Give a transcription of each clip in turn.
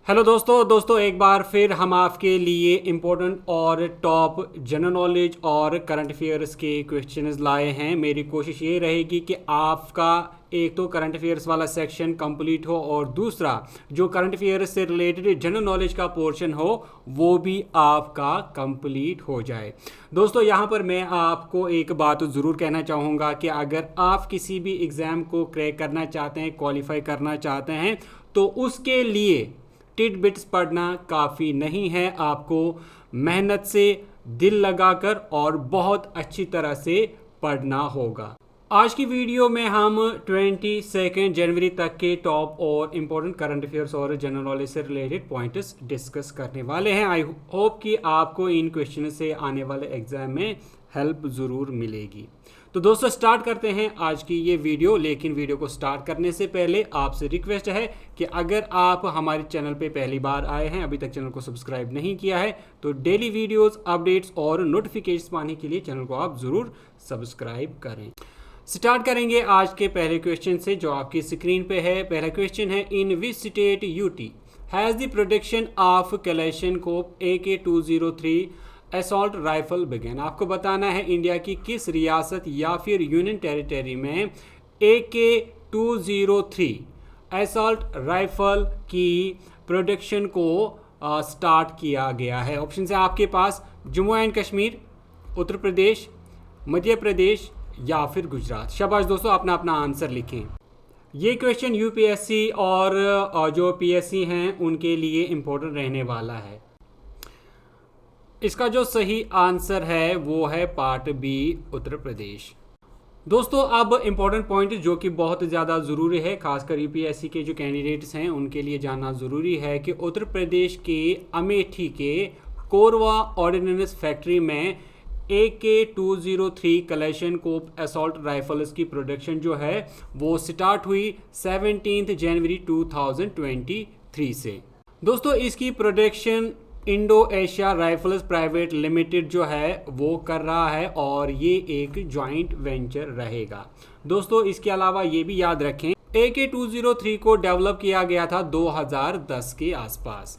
Hello दोस्तों एक बार फिर हम आपके लिए इम्पोर्टेंट और टॉप जनरल नॉलेज और करंट अफेयर्स के क्वेश्चंस लाए हैं। मेरी कोशिश ये रहेगी कि आपका एक तो करंट अफेयर्स वाला सेक्शन कंप्लीट हो और दूसरा जो करंट अफेयर्स से रिलेटेड जनरल नॉलेज का पोर्शन हो वो भी आपका कंप्लीट हो जाए। दोस्तों यहाँ पर मैं आपको एक बात ज़रूर कहना चाहूँगा कि अगर आप किसी भी एग्ज़ाम को क्रैक करना चाहते हैं, क्वालिफाई करना चाहते हैं, तो उसके लिए टिट बिट्स पढ़ना काफ़ी नहीं है। आपको मेहनत से दिल लगाकर और बहुत अच्छी तरह से पढ़ना होगा। आज की वीडियो में हम 22 जनवरी तक के टॉप और इम्पोर्टेंट करंट अफेयर्स और जनरल नॉलेज से रिलेटेड पॉइंट्स डिस्कस करने वाले हैं। आई होप कि आपको इन क्वेश्चन से आने वाले एग्जाम में हेल्प ज़रूर मिलेगी। तो दोस्तों स्टार्ट करते हैं आज की ये वीडियो। लेकिन वीडियो को स्टार्ट करने से पहले आपसे रिक्वेस्ट है कि अगर आप हमारे चैनल पे पहली बार आए हैं, अभी तक चैनल को सब्सक्राइब नहीं किया है, तो डेली वीडियोस, अपडेट्स और नोटिफिकेशन पाने के लिए चैनल को आप ज़रूर सब्सक्राइब करें। स्टार्ट करेंगे आज के पहले क्वेश्चन से जो आपकी स्क्रीन पे है। पहला क्वेश्चन है, in which state UT has the production of Kalashnikov AK-203 assault rifle begin. आपको बताना है इंडिया की किस रियासत या फिर यूनियन टेरिटरी में AK-203 असॉल्ट राइफल की प्रोडक्शन को स्टार्ट किया गया है। ऑप्शन है आपके पास जम्मू एंड कश्मीर, उत्तर प्रदेश, मध्य प्रदेश या फिर गुजरात। शाबाश दोस्तों, अपना अपना आंसर लिखें। ये क्वेश्चन यूपीएससी और जो पीएससी हैं उनके लिए इम्पोर्टेंट रहने वाला है। इसका जो सही आंसर है वो है पार्ट बी, उत्तर प्रदेश। दोस्तों अब इम्पोर्टेंट पॉइंट जो कि बहुत ज़्यादा ज़रूरी है, खासकर यूपीएससी के जो कैंडिडेट्स हैं उनके लिए जानना ज़रूरी है कि उत्तर प्रदेश के अमेठी के कोरवा ऑर्डिनेंस फैक्ट्री में AK-203 कलेशनकोव असॉल्ट राइफल्स की प्रोडक्शन जो है वो स्टार्ट हुई 17 जनवरी 2023 से। दोस्तों इसकी production Indo Asia rifles private limited जो है वो कर रहा है और ये एक जॉइंट वेंचर रहेगा। दोस्तों इसके अलावा ये भी याद रखें AK-203 को डेवलप किया गया था 2010 के आसपास।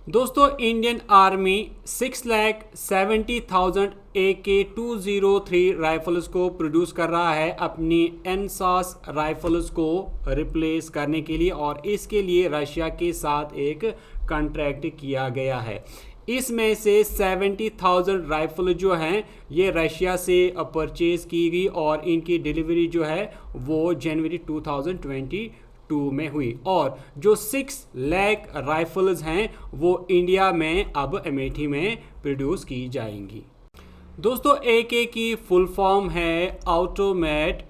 दोस्तों इंडियन आर्मी 6,70,000 AK-203 राइफल्स को प्रोड्यूस कर रहा है अपनी एनसास राइफल्स को रिप्लेस करने के लिए और इसके लिए रशिया के साथ एक कॉन्ट्रैक्ट किया गया है। इसमें से 70,000 राइफल जो हैं ये रशिया से परचेज की गई और इनकी डिलीवरी जो है वो जनवरी 2022 में हुई और जो 6 लाख राइफल्स हैं वो इंडिया में अब अमेठी में प्रोड्यूस की जाएंगी। दोस्तों AK की फुल फॉर्म है ऑटोमेट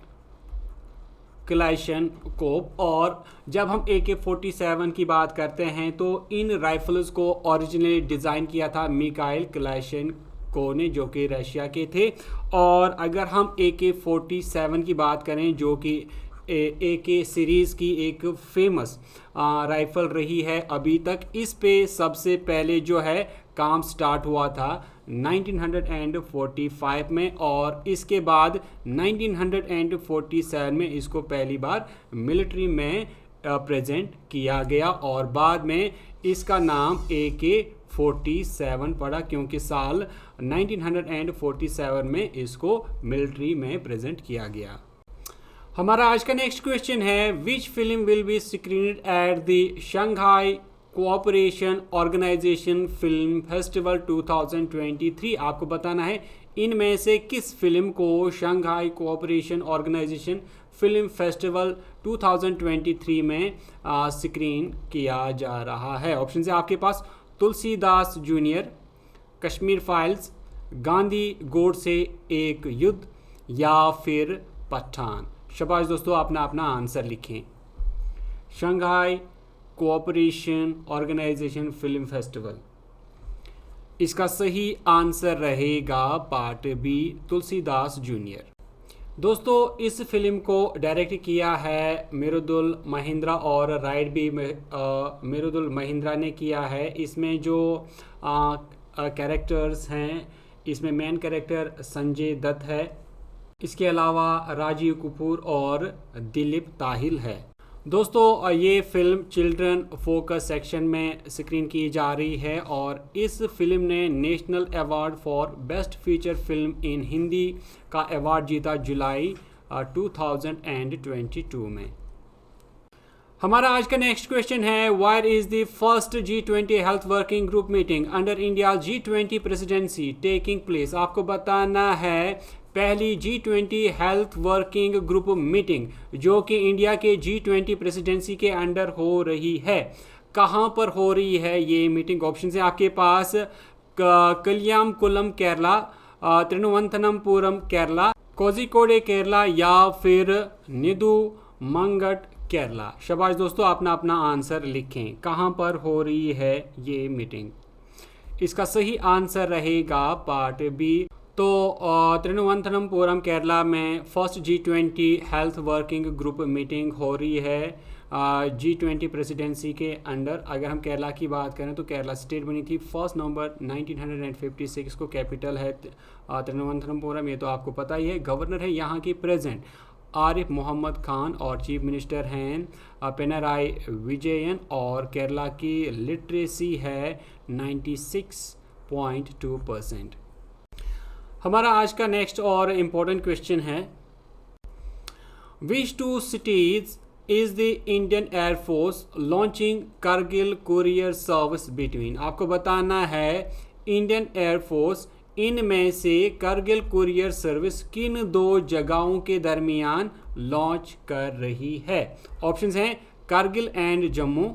कलेशनकोव और जब हम AK-47 की बात करते हैं तो इन राइफल्स को ओरिजिनली डिज़ाइन किया था मिखाइल कलेशनकोव ने जो कि रशिया के थे। और अगर हम AK-47 की बात करें जो कि AK सीरीज़ की एक फेमस राइफल रही है अभी तक, इस पे सबसे पहले जो है काम स्टार्ट हुआ था 1945 में और इसके बाद 1947 में इसको पहली बार मिलिट्री में प्रेजेंट किया गया और बाद में इसका नाम AK-47 पड़ा क्योंकि साल 1947 में इसको मिलिट्री में प्रेजेंट किया गया। हमारा आज का नेक्स्ट क्वेश्चन है, which film will be screened at the Shanghai cooperation organisation film festival 2023। आपको बताना है इनमें से किस फिल्म को Shanghai cooperation organisation film festival 2023 में स्क्रीन किया जा रहा है। ऑप्शन है आपके पास तुलसीदास जूनियर, कश्मीर फाइल्स, गांधी गोडसे एक युद्ध या फिर पठान। शाबाश दोस्तों, अपना अपना आंसर लिखें। Shanghai cooperation organisation film festival, इसका सही आंसर रहेगा पार्ट बी, तुलसीदास जूनियर। दोस्तों इस फिल्म को डायरेक्ट किया है मिरुदुल महिंद्रा और राइट भी मिरुदुल महिंद्रा ने किया है। इसमें जो कैरेक्टर्स हैं, इसमें मेन कैरेक्टर संजय दत्त है, इसके अलावा राजीव कपूर और दिलीप ताहिल है। दोस्तों ये फिल्म चिल्ड्रन फोकस सेक्शन में स्क्रीन की जा रही है और इस फिल्म ने national award for best feature film in Hindi का अवार्ड जीता जुलाई 2022 में। हमारा आज का नेक्स्ट क्वेश्चन है, where is the first G20 health working group meeting under India G20 presidency taking place. आपको बताना है पहली G20 health working group meeting जो कि इंडिया के G20 प्रेसिडेंसी के अंडर हो रही है, कहाँ पर हो रही है ये मीटिंग। ऑप्शन है आपके पास कल्यामकुलम केरला, त्रिनुवंतनमपुरम केरला, कोझिकोडे केरला या फिर निदुमंगट केरला। शाबाश दोस्तों, अपना अपना आंसर लिखें, कहाँ पर हो रही है ये मीटिंग। इसका सही आंसर रहेगा पार्ट बी। तो त्रिनुवंतनमपुरम केरला में first G20 health working group meeting हो रही है G20 प्रेसिडेंसी के अंडर। अगर हम केरला की बात करें तो केरला स्टेट बनी थी 1 नवंबर 1956 को। कैपिटल है त्रिनुवंतनमपुरम, ये तो आपको पता ही है। गवर्नर है यहाँ की प्रेजेंट आरिफ मोहम्मद खान और चीफ मिनिस्टर हैं पिनराई विजयन और केरला की लिटरेसी है 96.2%। हमारा आज का नेक्स्ट और इम्पोर्टेंट क्वेश्चन है, which two cities is the Indian air force launching Kargil courier service between. आपको बताना है इंडियन एयरफोर्स इनमें से कारगिल कुरियर सर्विस किन दो जगहों के दरमियान लॉन्च कर रही है। ऑप्शंस हैं Kargil and Jammu,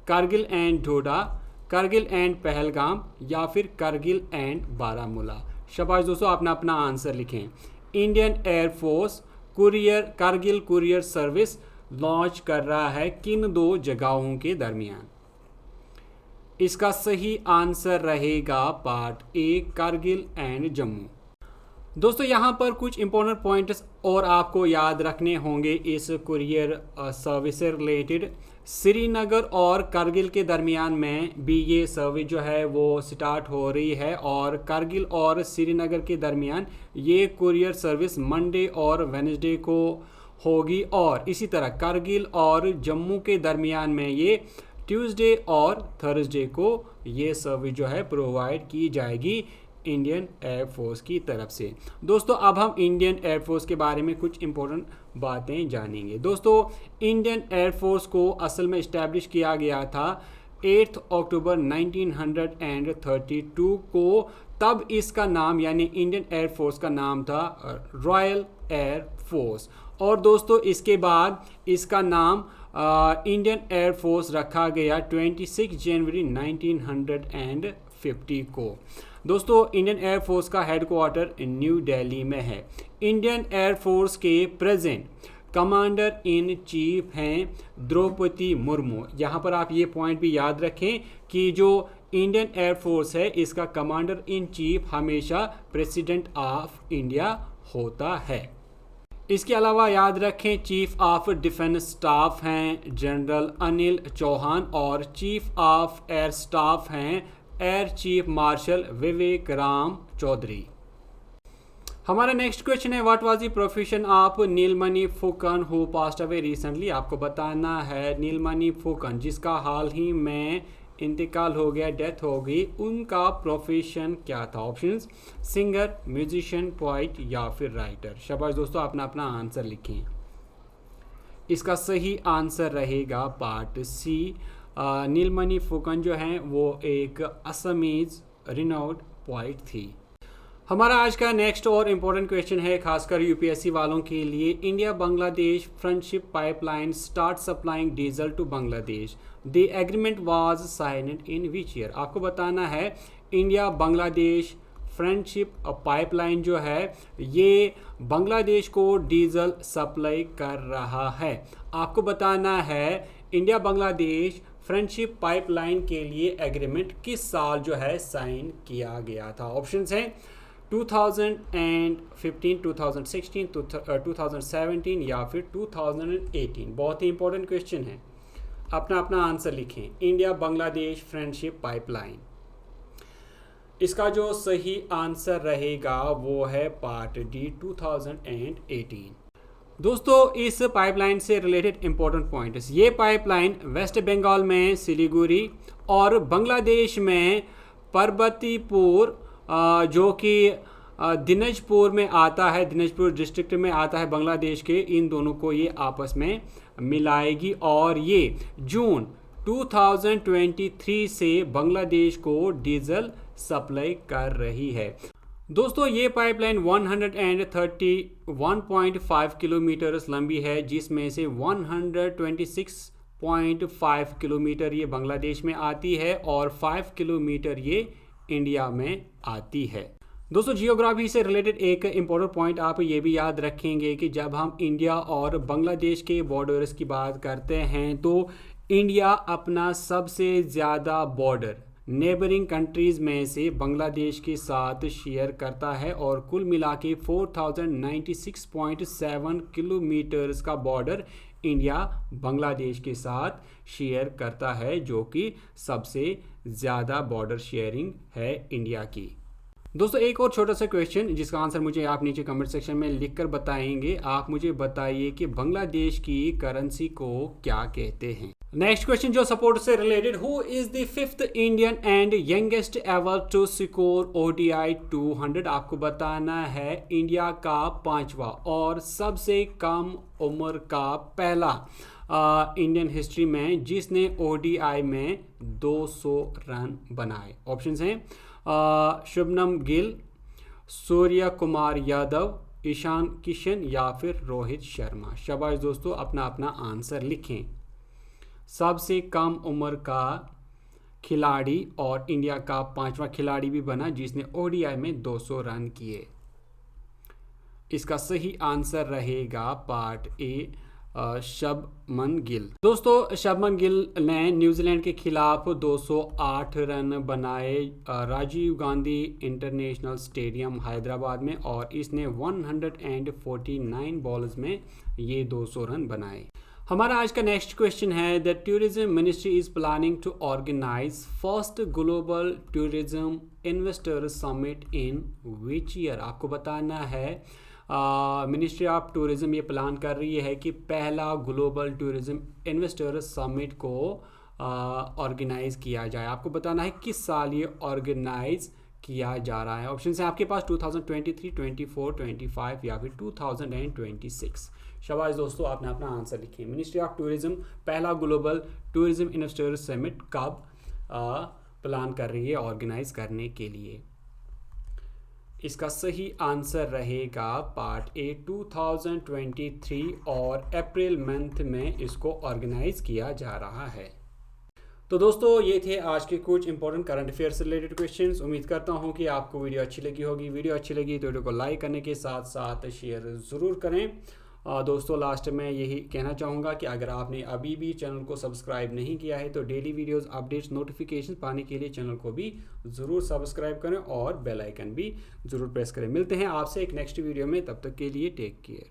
Kargil and Doda, Kargil and Pahalgam या फिर कारगिल एंड बारामूला। शाबाश दोस्तों, अपना अपना आंसर लिखें। Indian air force courier Kargil courier service launch कर रहा है किन दो जगहों के दरमियान। इसका सही आंसर रहेगा part A Kargil and Jammu. दोस्तों यहाँ पर कुछ इंपॉर्टेंट पॉइंट्स और आपको याद रखने होंगे इस कुरियर सर्विस से रिलेटेड। श्रीनगर और कारगिल के दरमियान में भी ये सर्विस जो है वो स्टार्ट हो रही है और कारगिल और श्रीनगर के दरमियान ये कुरियर सर्विस मंडे और वेडनेसडे को होगी और इसी तरह कारगिल और जम्मू के दरमियान में ये ट्यूसडे और थर्सडे को ये सर्विस जो है प्रोवाइड की जाएगी इंडियन एयरफोर्स की तरफ से। दोस्तों अब हम इंडियन एयरफोर्स के बारे में कुछ इंपॉर्टेंट बातें जानेंगे। दोस्तों इंडियन एयरफोर्स को असल में इस्टेब्लिश किया गया था 8 अक्टूबर 1932 को। तब इसका नाम यानी इंडियन एयरफोर्स का नाम था रॉयल एयर फोर्स और दोस्तों इसके बाद इसका नाम इंडियन एयरफोर्स रखा गया 26 जनवरी 1950 को। दोस्तों इंडियन एयरफोर्स का हेडक्वार्टर न्यू दिल्ली में है। इंडियन एयरफोर्स के प्रेजेंट कमांडर इन चीफ हैं द्रौपदी मुर्मू। यहाँ पर आप ये पॉइंट भी याद रखें कि जो इंडियन एयरफोर्स है इसका कमांडर इन चीफ हमेशा प्रेसिडेंट ऑफ इंडिया होता है। इसके अलावा याद रखें चीफ ऑफ डिफेंस स्टाफ हैं जनरल अनिल चौहान और चीफ ऑफ एयर स्टाफ हैं air chief marshal Vivek Ram Chaudhari. हमारा नेक्स्ट क्वेश्चन है, what was the profession of Nilamani Phukan who passed away recently. आपको बताना है नीलमणि फुकन जिसका हाल ही में इंतकाल हो गया, डेथ हो गई, उनका प्रोफेशन क्या था। ऑप्शंस सिंगर, म्यूजिशियन, पोइट या फिर राइटर। शाबाश दोस्तों, अपना अपना आंसर लिखें। इसका सही आंसर रहेगा पार्ट सी। नीलमणि फुकन जो हैं वो एक असमीज रिनाउंड पोइट थी। हमारा आज का नेक्स्ट और इम्पोर्टेंट क्वेश्चन है खासकर यूपीएससी वालों के लिए, India Bangladesh friendship pipeline start supplying diesel to Bangladesh, the agreement was signed in which year. आपको बताना है इंडिया बांग्लादेश फ्रेंडशिप पाइपलाइन जो है ये बांग्लादेश को डीजल सप्लाई कर रहा है। आपको बताना है इंडिया बांग्लादेश फ्रेंडशिप पाइपलाइन के लिए एग्रीमेंट किस साल जो है साइन किया गया था। ऑप्शंस हैं 2015, 2016, 2017 या फिर 2018। बहुत ही इंपॉर्टेंट क्वेश्चन है, अपना अपना आंसर लिखें। इंडिया बांग्लादेश फ्रेंडशिप पाइपलाइन, इसका जो सही आंसर रहेगा वो है पार्ट डी 2018। दोस्तों इस पाइपलाइन से रिलेटेड इंपॉर्टेंट पॉइंट्स, ये पाइपलाइन वेस्ट बंगाल में सिलीगुड़ी और बांग्लादेश में परबतीपुर जो कि दिनाजपुर में आता है, दिनाजपुर डिस्ट्रिक्ट में आता है बांग्लादेश के, इन दोनों को ये आपस में मिलाएगी और ये जून 2023 से बांग्लादेश को डीजल सप्लाई कर रही है। दोस्तों ये पाइपलाइन 131.5 किलोमीटर लंबी है, जिसमें से 126.5 किलोमीटर ये बांग्लादेश में आती है और 5 किलोमीटर ये इंडिया में आती है। दोस्तों जियोग्राफी से रिलेटेड एक इम्पोर्टेंट पॉइंट आप ये भी याद रखेंगे कि जब हम इंडिया और बांग्लादेश के बॉर्डर्स की बात करते हैं तो इंडिया अपना सबसे ज़्यादा बॉर्डर नेबरिंग कंट्रीज़ में से बांग्लादेश के साथ शेयर करता है और कुल मिला के 4096.7 किलोमीटर्स का बॉर्डर इंडिया बांग्लादेश के साथ शेयर करता है, जो कि सबसे ज़्यादा बॉर्डर शेयरिंग है इंडिया की। दोस्तों एक और छोटा सा क्वेश्चन जिसका आंसर मुझे आप नीचे कमेंट सेक्शन में लिखकर बताएंगे। आप मुझे बताइए कि बांग्लादेश की करेंसी को क्या कहते हैं। नेक्स्ट क्वेश्चन जो सपोर्ट से रिलेटेड, who is the 5th Indian and youngest ever to score ODI 200। आपको बताना है इंडिया का 5वां और सबसे कम उम्र का पहला इंडियन हिस्ट्री में जिसने ODI में 200 रन बनाए। ऑप्शंस हैं शुभमन गिल, सूर्य कुमार यादव, ईशान किशन या फिर रोहित शर्मा। शाबाश दोस्तों, अपना अपना आंसर लिखें। सबसे कम उम्र का खिलाड़ी और इंडिया का 5वां खिलाड़ी भी बना जिसने ODI में 200 रन किए। इसका सही आंसर रहेगा पार्ट ए, शुभमन गिल। दोस्तों शुभमन गिल ने न्यूजीलैंड के खिलाफ 208 रन बनाए राजीव गांधी इंटरनेशनल स्टेडियम हैदराबाद में और इसने 149 बॉल्स में ये 200 रन बनाए। हमारा आज का नेक्स्ट क्वेश्चन है, the tourism ministry is planning to organise first global tourism investor summit in which year. आपको बताना है मिनिस्ट्री ऑफ टूरिज्म ये प्लान कर रही है कि पहला ग्लोबल टूरिज्म इन्वेस्टर समिट को ऑर्गेनाइज किया जाए। आपको बताना है किस साल ये ऑर्गेनाइज किया जा रहा है। ऑप्शन है आपके पास 2023, 24, 25 या फिर 2026। शाबाश दोस्तों, आपने अपना आंसर लिखिए। मिनिस्ट्री ऑफ टूरिज्म पहला ग्लोबल टूरिज्म इन्वेस्टर समिट कब प्लान कर रही है ऑर्गेनाइज करने के लिए। इसका सही आंसर रहेगा पार्ट ए 2023 और अप्रैल मंथ में इसको ऑर्गेनाइज किया जा रहा है। तो दोस्तों ये थे आज के कुछ इंपॉर्टेंट करंट अफेयर से रिलेटेड क्वेश्चंस। उम्मीद करता हूँ कि आपको वीडियो अच्छी लगी होगी। वीडियो अच्छी लगी तो वीडियो को लाइक करने के साथ साथ शेयर ज़रूर करें। दोस्तों लास्ट में यही कहना चाहूँगा कि अगर आपने अभी भी चैनल को सब्सक्राइब नहीं किया है तो डेली वीडियोस अपडेट्स नोटिफिकेशन पाने के लिए चैनल को भी ज़रूर सब्सक्राइब करें और बेल आइकन भी ज़रूर प्रेस करें। मिलते हैं आपसे एक नेक्स्ट वीडियो में, तब तक के लिए टेक केयर।